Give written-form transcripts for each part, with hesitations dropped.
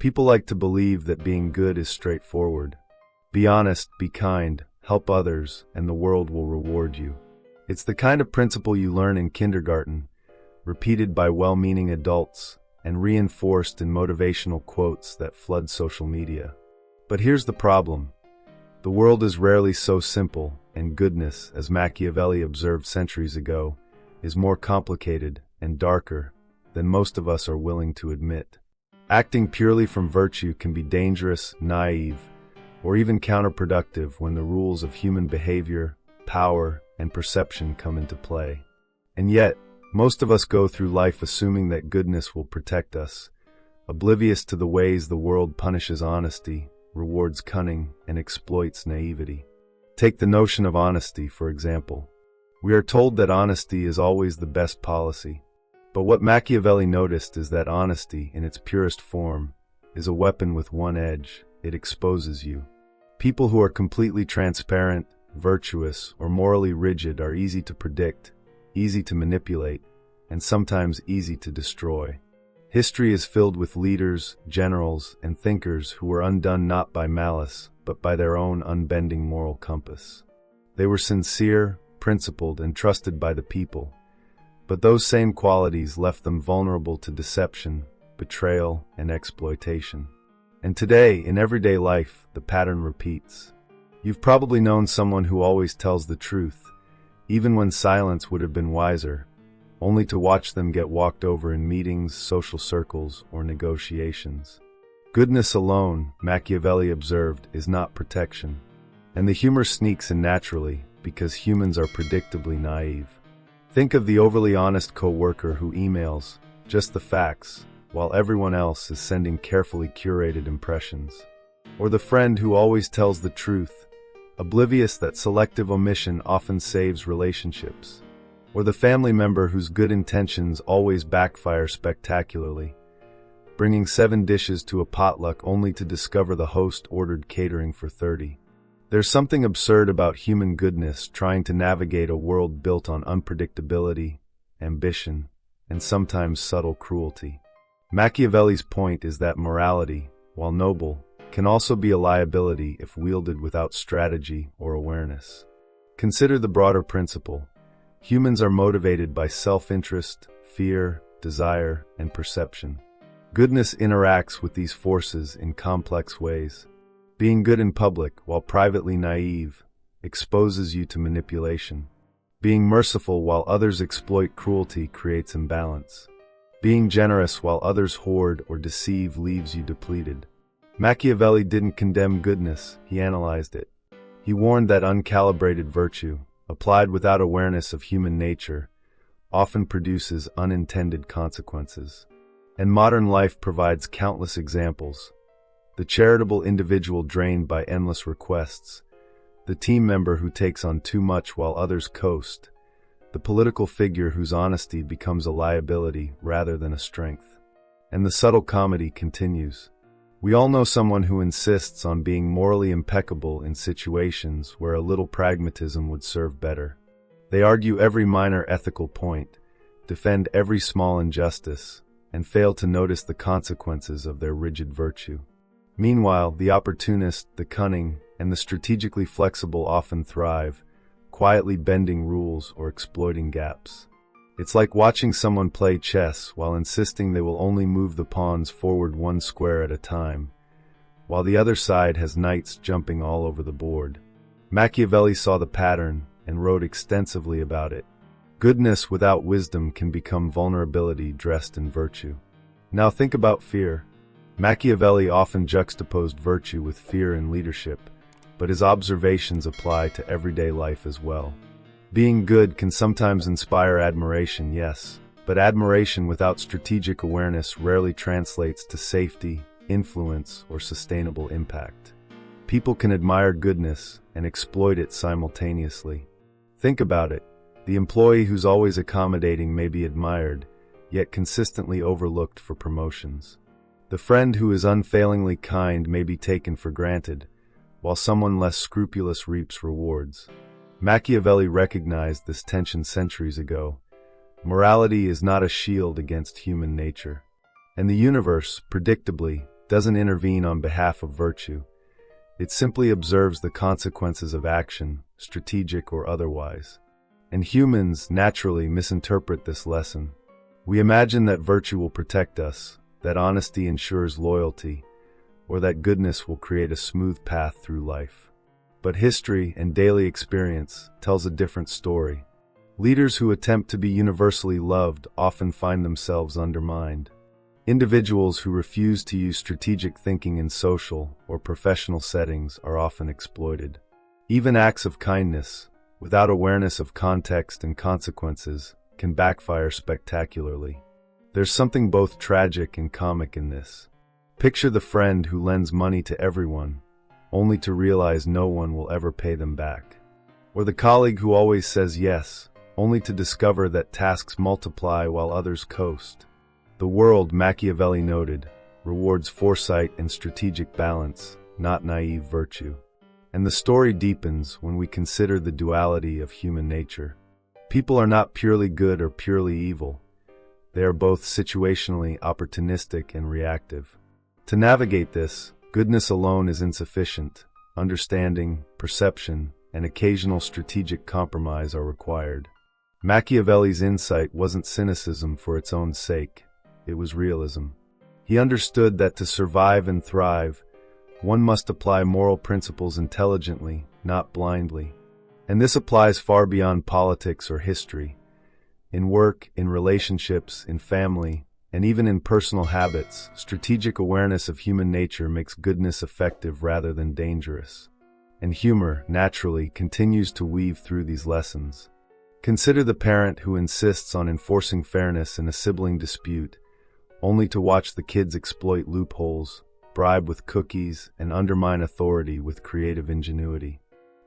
People like to believe that being good is straightforward. Be honest, be kind, help others, and the world will reward you. It's the kind of principle you learn in kindergarten, repeated by well-meaning adults, and reinforced in motivational quotes that flood social media. But here's the problem. The world is rarely so simple, and goodness, as Machiavelli observed centuries ago, is more complicated and darker than most of us are willing to admit. Acting purely from virtue can be dangerous, naive, or even counterproductive when the rules of human behavior, power, and perception come into play. And yet, most of us go through life assuming that goodness will protect us, oblivious to the ways the world punishes honesty, rewards cunning, and exploits naivety. Take the notion of honesty, for example. We are told that honesty is always the best policy. But what Machiavelli noticed is that honesty, in its purest form, is a weapon with one edge. It exposes you. People who are completely transparent, virtuous, or morally rigid are easy to predict, easy to manipulate, and sometimes easy to destroy. History is filled with leaders, generals, and thinkers who were undone not by malice, but by their own unbending moral compass. They were sincere, principled, and trusted by the people, but those same qualities left them vulnerable to deception, betrayal, and exploitation. And today, in everyday life, the pattern repeats. You've probably known someone who always tells the truth, even when silence would have been wiser, only to watch them get walked over in meetings, social circles, or negotiations. Goodness alone, Machiavelli observed, is not protection. And the humor sneaks in naturally, because humans are predictably naive. Think of the overly honest coworker who emails just the facts, while everyone else is sending carefully curated impressions. Or the friend who always tells the truth, oblivious that selective omission often saves relationships. Or the family member whose good intentions always backfire spectacularly, bringing 7 dishes to a potluck only to discover the host ordered catering for 30. There's something absurd about human goodness trying to navigate a world built on unpredictability, ambition, and sometimes subtle cruelty. Machiavelli's point is that morality, while noble, can also be a liability if wielded without strategy or awareness. Consider the broader principle. Humans are motivated by self-interest, fear, desire, and perception. Goodness interacts with these forces in complex ways. Being good in public, while privately naive, exposes you to manipulation. Being merciful while others exploit cruelty creates imbalance. Being generous while others hoard or deceive leaves you depleted. Machiavelli didn't condemn goodness, he analyzed it. He warned that uncalibrated virtue, applied without awareness of human nature, often produces unintended consequences. And modern life provides countless examples. The charitable individual drained by endless requests, the team member who takes on too much while others coast, the political figure whose honesty becomes a liability rather than a strength. And the subtle comedy continues. We all know someone who insists on being morally impeccable in situations where a little pragmatism would serve better. They argue every minor ethical point, defend every small injustice, and fail to notice the consequences of their rigid virtue. Meanwhile, the opportunist, the cunning, and the strategically flexible often thrive, quietly bending rules or exploiting gaps. It's like watching someone play chess while insisting they will only move the pawns forward 1 square at a time, while the other side has knights jumping all over the board. Machiavelli saw the pattern and wrote extensively about it. Goodness without wisdom can become vulnerability dressed in virtue. Now think about fear. Machiavelli often juxtaposed virtue with fear in leadership, but his observations apply to everyday life as well. Being good can sometimes inspire admiration, yes, but admiration without strategic awareness rarely translates to safety, influence, or sustainable impact. People can admire goodness and exploit it simultaneously. Think about it. The employee who's always accommodating may be admired, yet consistently overlooked for promotions. The friend who is unfailingly kind may be taken for granted, while someone less scrupulous reaps rewards. Machiavelli recognized this tension centuries ago. Morality is not a shield against human nature. And the universe, predictably, doesn't intervene on behalf of virtue. It simply observes the consequences of action, strategic or otherwise. And humans naturally misinterpret this lesson. We imagine that virtue will protect us, that honesty ensures loyalty, or that goodness will create a smooth path through life. But history and daily experience tells a different story. Leaders who attempt to be universally loved often find themselves undermined. Individuals who refuse to use strategic thinking in social or professional settings are often exploited. Even acts of kindness, without awareness of context and consequences, can backfire spectacularly. There's something both tragic and comic in this. Picture the friend who lends money to everyone, only to realize no one will ever pay them back. Or the colleague who always says yes, only to discover that tasks multiply while others coast. The world, Machiavelli noted, rewards foresight and strategic balance, not naive virtue. And the story deepens when we consider the duality of human nature. People are not purely good or purely evil. They are both situationally opportunistic and reactive. To navigate this, goodness alone is insufficient. Understanding, perception, and occasional strategic compromise are required. Machiavelli's insight wasn't cynicism for its own sake. It was realism. He understood that to survive and thrive, one must apply moral principles intelligently, not blindly. And this applies far beyond politics or history. In work, in relationships, in family, and even in personal habits, strategic awareness of human nature makes goodness effective rather than dangerous. And humor, naturally, continues to weave through these lessons. Consider the parent who insists on enforcing fairness in a sibling dispute, only to watch the kids exploit loopholes, bribe with cookies, and undermine authority with creative ingenuity.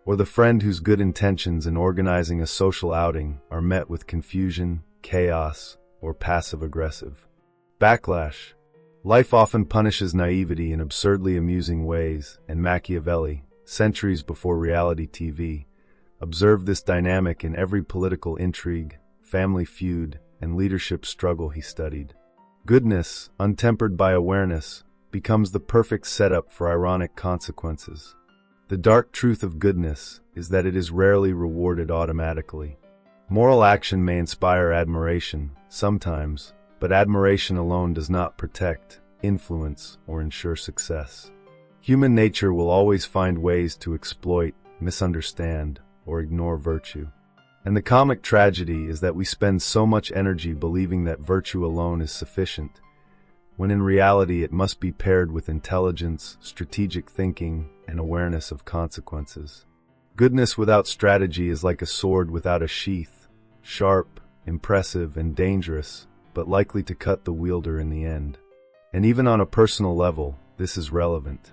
Or the friend whose good intentions in organizing a social outing are met with confusion, chaos, or passive-aggressive backlash. Life often punishes naivety in absurdly amusing ways, and Machiavelli, centuries before reality TV, observed this dynamic in every political intrigue, family feud, and leadership struggle he studied. Goodness, untempered by awareness, becomes the perfect setup for ironic consequences. The dark truth of goodness is that it is rarely rewarded automatically. Moral action may inspire admiration, sometimes, but admiration alone does not protect, influence, or ensure success. Human nature will always find ways to exploit, misunderstand, or ignore virtue. And the comic tragedy is that we spend so much energy believing that virtue alone is sufficient, when in reality it must be paired with intelligence, strategic thinking, and awareness of consequences. Goodness without strategy is like a sword without a sheath, sharp, impressive, and dangerous, but likely to cut the wielder in the end. And even on a personal level, this is relevant.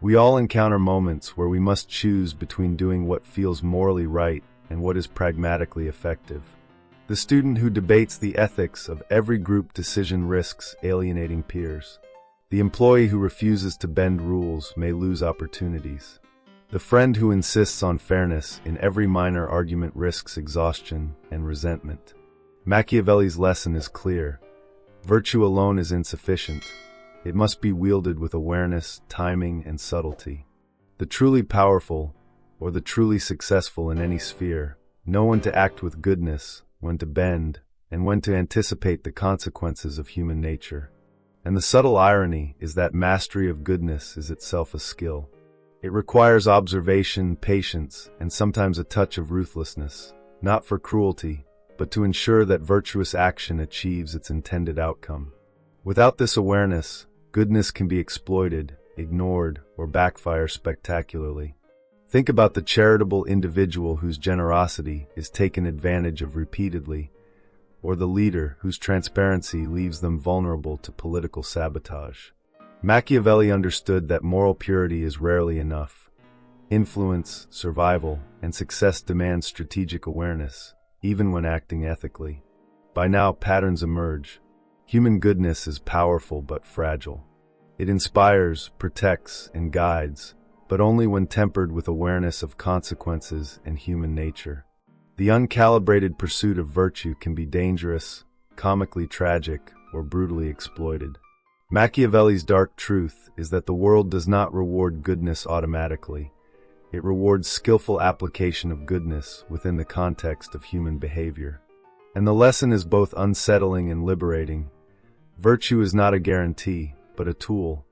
We all encounter moments where we must choose between doing what feels morally right and what is pragmatically effective. The student who debates the ethics of every group decision risks alienating peers. The employee who refuses to bend rules may lose opportunities. The friend who insists on fairness in every minor argument risks exhaustion and resentment. Machiavelli's lesson is clear. Virtue alone is insufficient. It must be wielded with awareness, timing, and subtlety. The truly powerful, or the truly successful in any sphere, know when to act with goodness, when to bend, and when to anticipate the consequences of human nature. And the subtle irony is that mastery of goodness is itself a skill. It requires observation, patience, and sometimes a touch of ruthlessness, not for cruelty, but to ensure that virtuous action achieves its intended outcome. Without this awareness, goodness can be exploited, ignored, or backfire spectacularly. Think about the charitable individual whose generosity is taken advantage of repeatedly, or the leader whose transparency leaves them vulnerable to political sabotage. Machiavelli understood that moral purity is rarely enough. Influence, survival, and success demand strategic awareness, even when acting ethically. By now, patterns emerge. Human goodness is powerful but fragile. It inspires, protects, and guides, but only when tempered with awareness of consequences and human nature. The uncalibrated pursuit of virtue can be dangerous, comically tragic, or brutally exploited. Machiavelli's dark truth is that the world does not reward goodness automatically. It rewards skillful application of goodness within the context of human behavior. And the lesson is both unsettling and liberating. Virtue is not a guarantee, but a tool,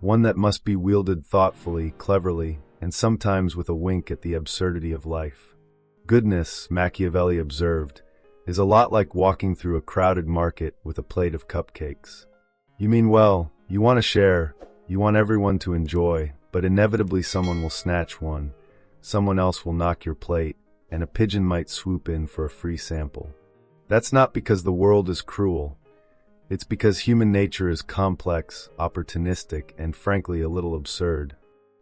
one that must be wielded thoughtfully, cleverly, and sometimes with a wink at the absurdity of life. Goodness, Machiavelli observed, is a lot like walking through a crowded market with a plate of cupcakes. You mean well, you want to share, you want everyone to enjoy, but inevitably someone will snatch one, someone else will knock your plate, and a pigeon might swoop in for a free sample. That's not because the world is cruel. It's because human nature is complex, opportunistic, and frankly a little absurd.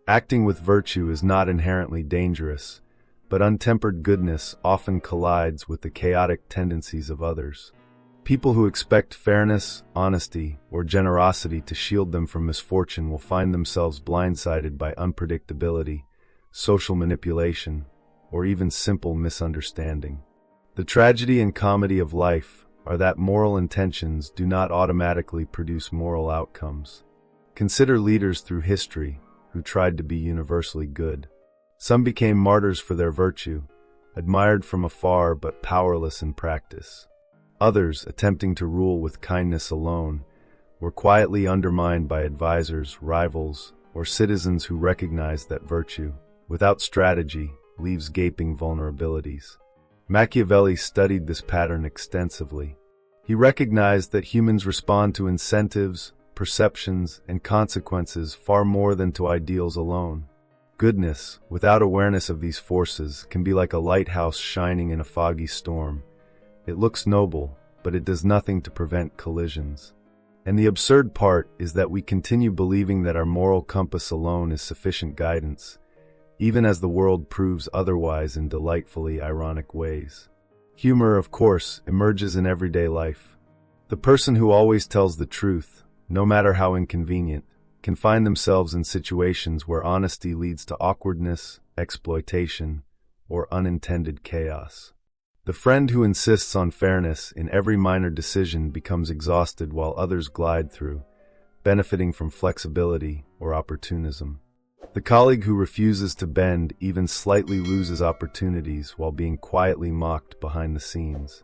Acting with virtue is not inherently dangerous, but untempered goodness often collides with the chaotic tendencies of others. People who expect fairness, honesty, or generosity to shield them from misfortune will find themselves blindsided by unpredictability, social manipulation, or even simple misunderstanding. The tragedy and comedy of life are that moral intentions do not automatically produce moral outcomes. Consider leaders through history who tried to be universally good. Some became martyrs for their virtue, admired from afar but powerless in practice. Others, attempting to rule with kindness alone, were quietly undermined by advisors, rivals, or citizens who recognized that virtue, without strategy, leaves gaping vulnerabilities. Machiavelli studied this pattern extensively. He recognized that humans respond to incentives, perceptions, and consequences far more than to ideals alone. Goodness, without awareness of these forces, can be like a lighthouse shining in a foggy storm. It looks noble, but it does nothing to prevent collisions. And the absurd part is that we continue believing that our moral compass alone is sufficient guidance, even as the world proves otherwise in delightfully ironic ways. Humor, of course, emerges in everyday life. The person who always tells the truth, no matter how inconvenient, can find themselves in situations where honesty leads to awkwardness, exploitation, or unintended chaos. The friend who insists on fairness in every minor decision becomes exhausted while others glide through, benefiting from flexibility or opportunism. The colleague who refuses to bend even slightly loses opportunities while being quietly mocked behind the scenes.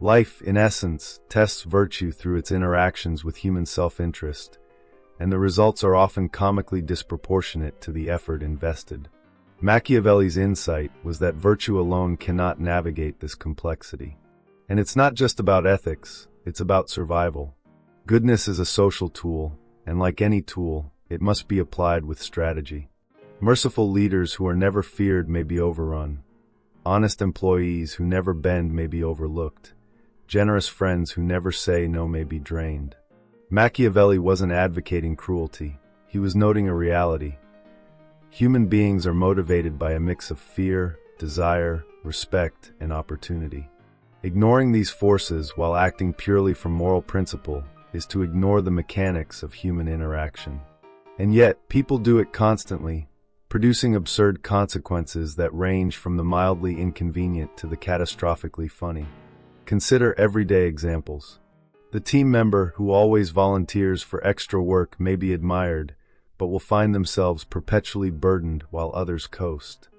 Life, in essence, tests virtue through its interactions with human self-interest, and the results are often comically disproportionate to the effort invested. Machiavelli's insight was that virtue alone cannot navigate this complexity. And it's not just about ethics, it's about survival. Goodness is a social tool, and like any tool, it must be applied with strategy. Merciful leaders who are never feared may be overrun. Honest employees who never bend may be overlooked. Generous friends who never say no may be drained. Machiavelli wasn't advocating cruelty. He was noting a reality. Human beings are motivated by a mix of fear, desire, respect, and opportunity. Ignoring these forces while acting purely from moral principle is to ignore the mechanics of human interaction. And yet, people do it constantly, producing absurd consequences that range from the mildly inconvenient to the catastrophically funny. Consider everyday examples. The team member who always volunteers for extra work may be admired, but will find themselves perpetually burdened while others coast.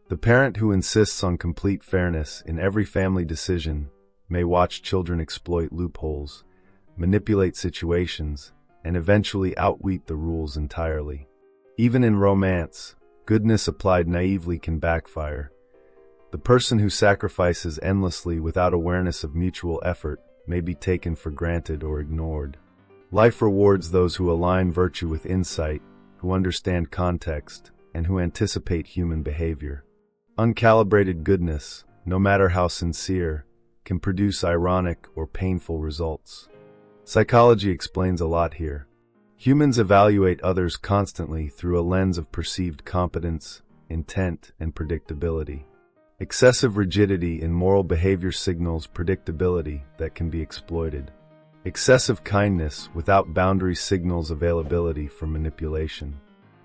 The parent who insists on complete fairness in every family decision may watch children exploit loopholes, manipulate situations, and eventually outweat the rules entirely. Even in romance, goodness applied naively can backfire. The person who sacrifices endlessly without awareness of mutual effort may be taken for granted or ignored. Life rewards those who align virtue with insight, who understand context, and who anticipate human behavior. Uncalibrated goodness, no matter how sincere, can produce ironic or painful results. Psychology explains a lot here. Humans evaluate others constantly through a lens of perceived competence, intent, and predictability. Excessive rigidity in moral behavior signals predictability that can be exploited. Excessive kindness without boundaries signals availability for manipulation.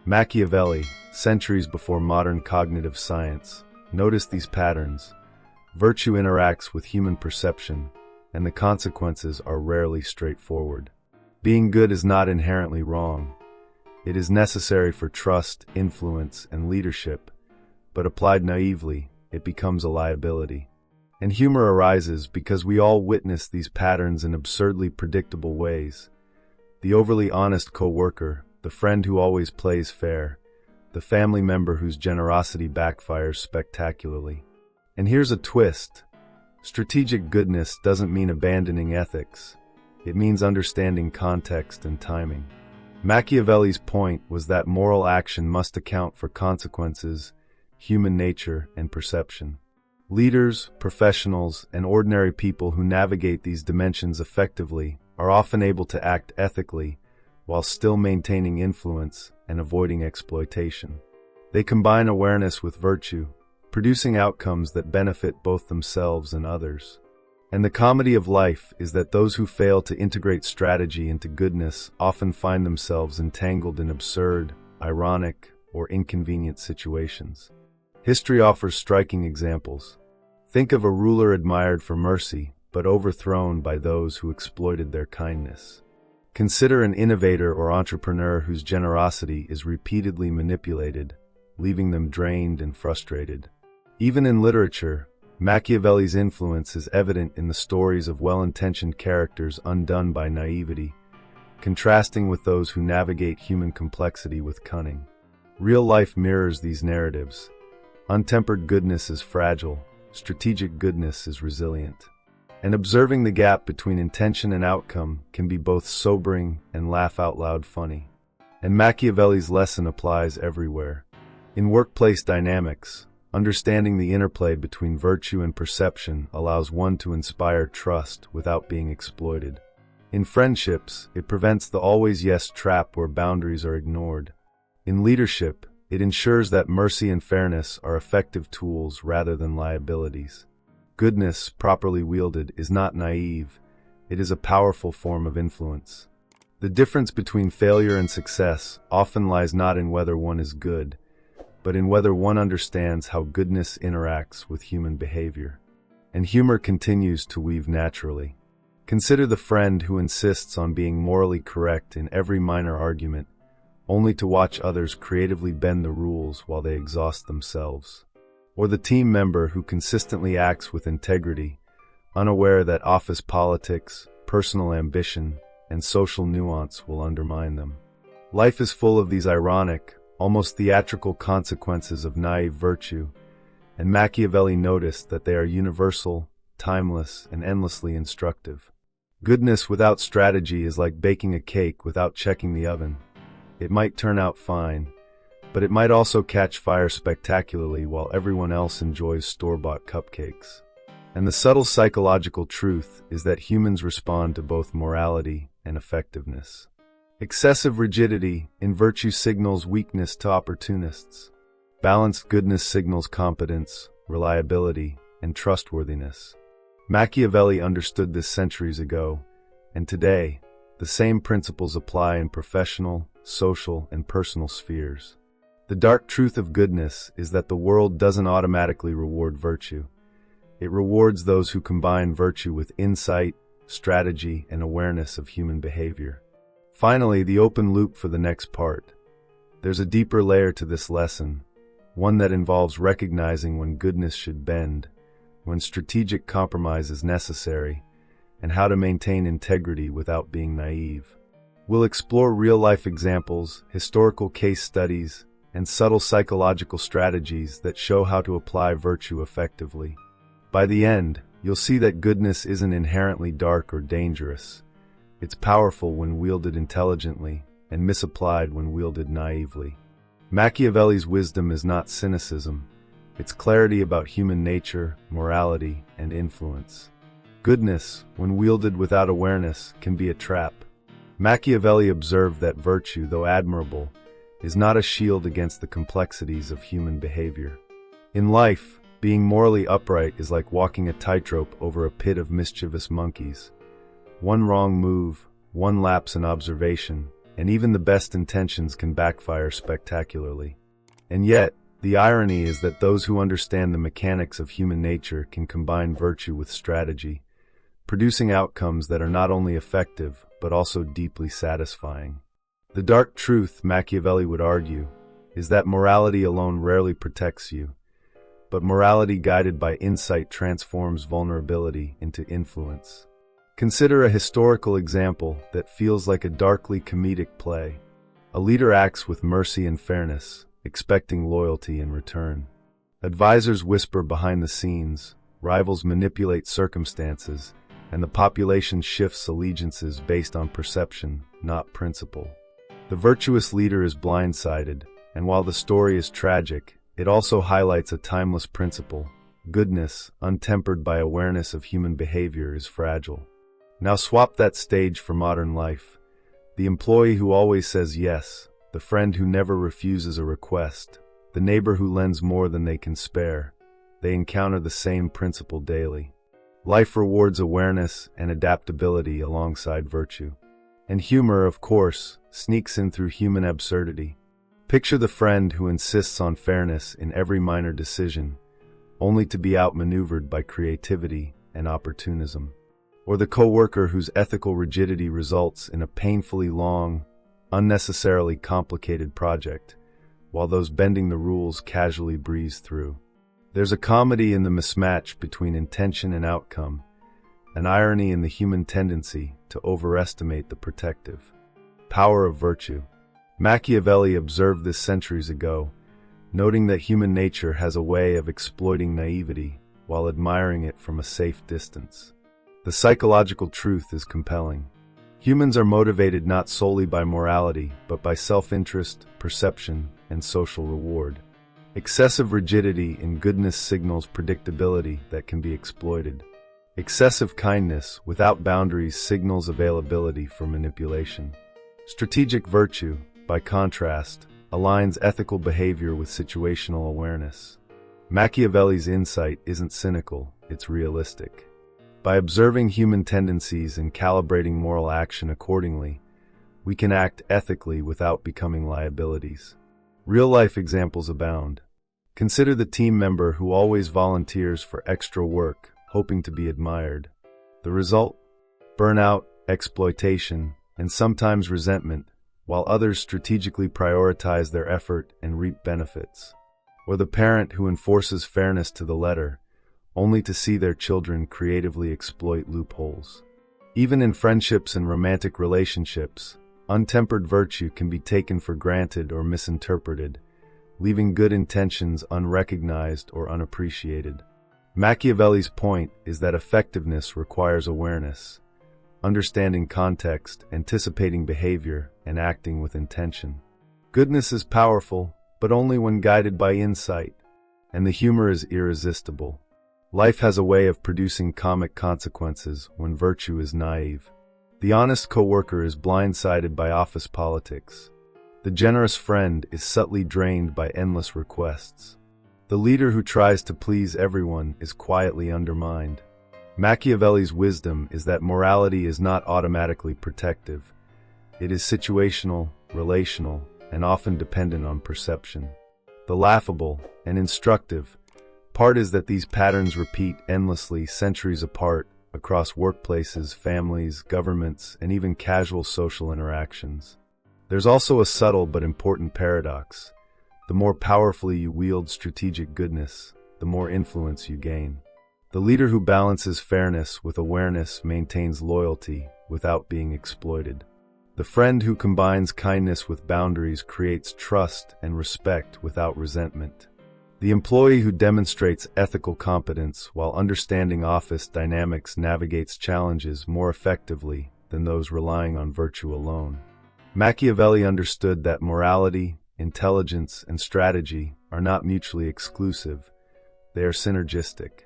Machiavelli, centuries before modern cognitive science, noticed these patterns. Virtue interacts with human perception, and the consequences are rarely straightforward. Being good is not inherently wrong. It is necessary for trust, influence, and leadership, but applied naively, it becomes a liability. And humor arises because we all witness these patterns in absurdly predictable ways. The overly honest coworker, the friend who always plays fair, the family member whose generosity backfires spectacularly. And here's a twist. Strategic goodness doesn't mean abandoning ethics. It means understanding context and timing. Machiavelli's point was that moral action must account for consequences, human nature, and perception. Leaders, professionals, and ordinary people who navigate these dimensions effectively are often able to act ethically while still maintaining influence and avoiding exploitation. They combine awareness with virtue, producing outcomes that benefit both themselves and others. And the comedy of life is that those who fail to integrate strategy into goodness often find themselves entangled in absurd, ironic, or inconvenient situations. History offers striking examples. Think of a ruler admired for mercy, but overthrown by those who exploited their kindness. Consider an innovator or entrepreneur whose generosity is repeatedly manipulated, leaving them drained and frustrated. Even in literature, Machiavelli's influence is evident in the stories of well-intentioned characters undone by naivety, contrasting with those who navigate human complexity with cunning. Real life mirrors these narratives. Untempered goodness is fragile, strategic goodness is resilient. And observing the gap between intention and outcome can be both sobering and laugh-out-loud funny. And Machiavelli's lesson applies everywhere. In workplace dynamics, understanding the interplay between virtue and perception allows one to inspire trust without being exploited. In friendships, it prevents the always yes trap where boundaries are ignored. In leadership, it ensures that mercy and fairness are effective tools rather than liabilities. Goodness, properly wielded, is not naive. It is a powerful form of influence. The difference between failure and success often lies not in whether one is good, but in whether one understands how goodness interacts with human behavior. And humor continues to weave naturally. Consider the friend who insists on being morally correct in every minor argument, only to watch others creatively bend the rules while they exhaust themselves. Or the team member who consistently acts with integrity, unaware that office politics, personal ambition, and social nuance will undermine them. Life is full of these ironic, almost theatrical consequences of naive virtue, and Machiavelli noticed that they are universal, timeless, and endlessly instructive. Goodness without strategy is like baking a cake without checking the oven. It might turn out fine, but it might also catch fire spectacularly while everyone else enjoys store-bought cupcakes. And the subtle psychological truth is that humans respond to both morality and effectiveness. Excessive rigidity in virtue signals weakness to opportunists. Balanced goodness signals competence, reliability, and trustworthiness. Machiavelli understood this centuries ago, and today, the same principles apply in professional, social, and personal spheres. The dark truth of goodness is that the world doesn't automatically reward virtue. It rewards those who combine virtue with insight, strategy, and awareness of human behavior. Finally, the open loop for the next part. There's a deeper layer to this lesson, one that involves recognizing when goodness should bend, when strategic compromise is necessary, and how to maintain integrity without being naive. We'll explore real-life examples, historical case studies, and subtle psychological strategies that show how to apply virtue effectively. By the end, you'll see that goodness isn't inherently dark or dangerous. It's powerful when wielded intelligently, and misapplied when wielded naively. Machiavelli's wisdom is not cynicism. It's clarity about human nature, morality, and influence. Goodness, when wielded without awareness, can be a trap. Machiavelli observed that virtue, though admirable, is not a shield against the complexities of human behavior. In life, being morally upright is like walking a tightrope over a pit of mischievous monkeys. One wrong move, one lapse in observation, and even the best intentions can backfire spectacularly. And yet, the irony is that those who understand the mechanics of human nature can combine virtue with strategy, producing outcomes that are not only effective, but also deeply satisfying. The dark truth, Machiavelli would argue, is that morality alone rarely protects you, but morality guided by insight transforms vulnerability into influence. Consider a historical example that feels like a darkly comedic play. A leader acts with mercy and fairness, expecting loyalty in return. Advisors whisper behind the scenes, rivals manipulate circumstances, and the population shifts allegiances based on perception, not principle. The virtuous leader is blindsided, and while the story is tragic, it also highlights a timeless principle. Goodness, untempered by awareness of human behavior, is fragile. Now swap that stage for modern life. The employee who always says yes, the friend who never refuses a request, the neighbor who lends more than they can spare. They encounter the same principle daily. Life rewards awareness and adaptability alongside virtue. And humor, of course, sneaks in through human absurdity. Picture the friend who insists on fairness in every minor decision, only to be outmaneuvered by creativity and opportunism. Or the coworker whose ethical rigidity results in a painfully long, unnecessarily complicated project, while those bending the rules casually breeze through. There's a comedy in the mismatch between intention and outcome, an irony in the human tendency to overestimate the protective power of virtue. Machiavelli observed this centuries ago, noting that human nature has a way of exploiting naivety while admiring it from a safe distance. The psychological truth is compelling. Humans are motivated not solely by morality, but by self-interest, perception, and social reward. Excessive rigidity in goodness signals predictability that can be exploited. Excessive kindness without boundaries signals availability for manipulation. Strategic virtue, by contrast, aligns ethical behavior with situational awareness. Machiavelli's insight isn't cynical, it's realistic. By observing human tendencies and calibrating moral action accordingly, we can act ethically without becoming liabilities. Real-life examples abound. Consider the team member who always volunteers for extra work, hoping to be admired. The result? Burnout, exploitation, and sometimes resentment, while others strategically prioritize their effort and reap benefits. Or the parent who enforces fairness to the letter, only to see their children creatively exploit loopholes. Even in friendships and romantic relationships, untempered virtue can be taken for granted or misinterpreted, leaving good intentions unrecognized or unappreciated. Machiavelli's point is that effectiveness requires awareness, understanding context, anticipating behavior, and acting with intention. Goodness is powerful, but only when guided by insight, and the humor is irresistible. Life has a way of producing comic consequences when virtue is naive. The honest coworker is blindsided by office politics. The generous friend is subtly drained by endless requests. The leader who tries to please everyone is quietly undermined. Machiavelli's wisdom is that morality is not automatically protective. It is situational, relational, and often dependent on perception. The laughable and instructive part is that these patterns repeat endlessly centuries apart across workplaces, families, governments, and even casual social interactions. There's also a subtle but important paradox. The more powerfully you wield strategic goodness, the more influence you gain. The leader who balances fairness with awareness maintains loyalty without being exploited. The friend who combines kindness with boundaries creates trust and respect without resentment. The employee who demonstrates ethical competence while understanding office dynamics navigates challenges more effectively than those relying on virtue alone. Machiavelli understood that morality, intelligence, and strategy are not mutually exclusive. They are synergistic.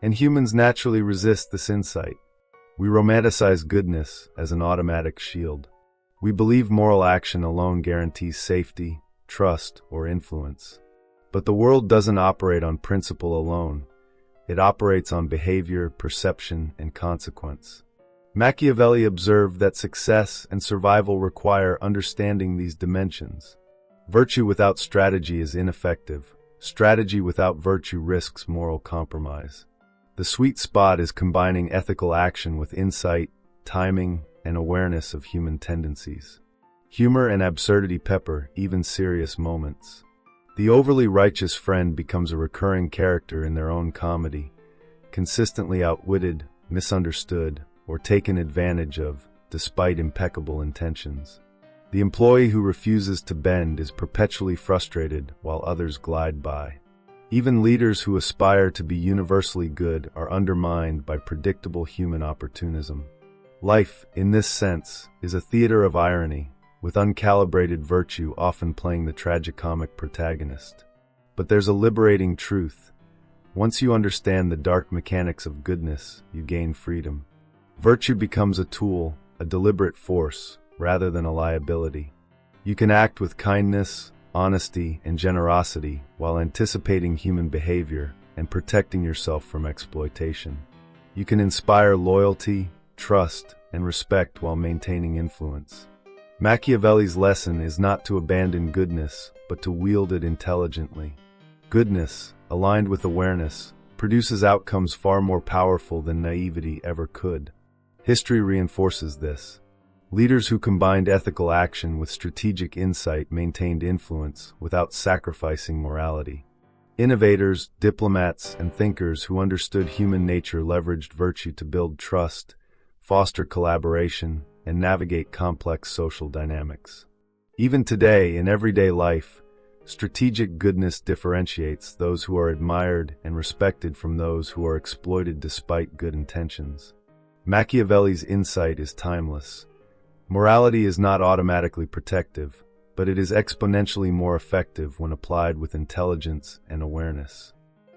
And humans naturally resist this insight. We romanticize goodness as an automatic shield. We believe moral action alone guarantees safety, trust, or influence. But the world doesn't operate on principle alone. It operates on behavior, perception, and consequence. Machiavelli observed that success and survival require understanding these dimensions. Virtue without strategy is ineffective. Strategy without virtue risks moral compromise. The sweet spot is combining ethical action with insight, timing, and awareness of human tendencies. Humor and absurdity pepper even serious moments. The overly righteous friend becomes a recurring character in their own comedy, consistently outwitted, misunderstood, or taken advantage of, despite impeccable intentions. The employee who refuses to bend is perpetually frustrated while others glide by. Even leaders who aspire to be universally good are undermined by predictable human opportunism. Life, in this sense, is a theater of irony, with uncalibrated virtue often playing the tragicomic protagonist. But there's a liberating truth. Once you understand the dark mechanics of goodness, you gain freedom. Virtue becomes a tool, a deliberate force, rather than a liability. You can act with kindness, honesty, and generosity while anticipating human behavior and protecting yourself from exploitation. You can inspire loyalty, trust, and respect while maintaining influence. Machiavelli's lesson is not to abandon goodness, but to wield it intelligently. Goodness, aligned with awareness, produces outcomes far more powerful than naivety ever could. History reinforces this. Leaders who combined ethical action with strategic insight maintained influence without sacrificing morality. Innovators, diplomats, and thinkers who understood human nature leveraged virtue to build trust, foster collaboration, and navigate complex social dynamics. Even today, in everyday life, strategic goodness differentiates those who are admired and respected from those who are exploited despite good intentions. Machiavelli's insight is timeless. Morality is not automatically protective, but it is exponentially more effective when applied with intelligence and awareness.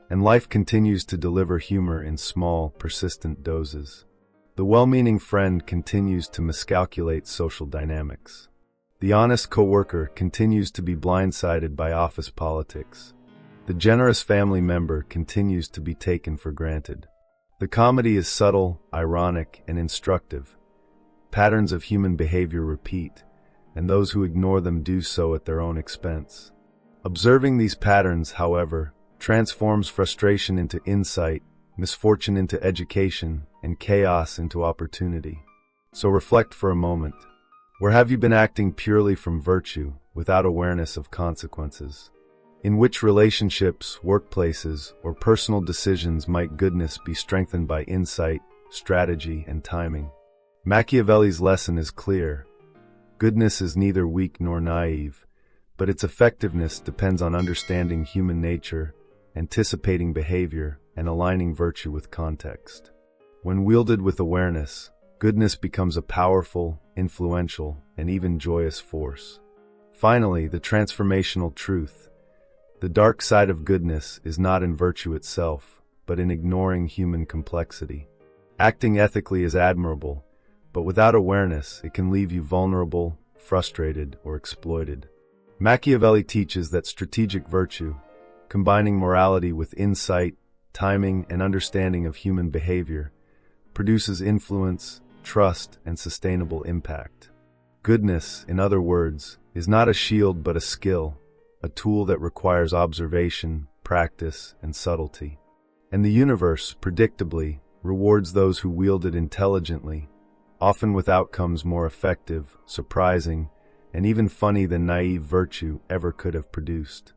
And life continues to deliver humor in small, persistent doses. The well-meaning friend continues to miscalculate social dynamics. The honest coworker continues to be blindsided by office politics. The generous family member continues to be taken for granted. The comedy is subtle, ironic, and instructive. Patterns of human behavior repeat, and those who ignore them do so at their own expense. Observing these patterns, however, transforms frustration into insight, misfortune into education, and chaos into opportunity. So reflect for a moment. Where have you been acting purely from virtue, without awareness of consequences? In which relationships, workplaces, or personal decisions might goodness be strengthened by insight, strategy, and timing? Machiavelli's lesson is clear. Goodness is neither weak nor naive, but its effectiveness depends on understanding human nature, anticipating behavior, and aligning virtue with context. When wielded with awareness, goodness becomes a powerful, influential, and even joyous force. Finally, the transformational truth. The dark side of goodness is not in virtue itself, but in ignoring human complexity. Acting ethically is admirable, but without awareness, it can leave you vulnerable, frustrated, or exploited. Machiavelli teaches that strategic virtue, combining morality with insight, timing, and understanding of human behavior, produces influence, trust, and sustainable impact. Goodness, in other words, is not a shield but a skill, a tool that requires observation, practice, and subtlety. And the universe, predictably, rewards those who wield it intelligently, often with outcomes more effective, surprising, and even funny than naive virtue ever could have produced.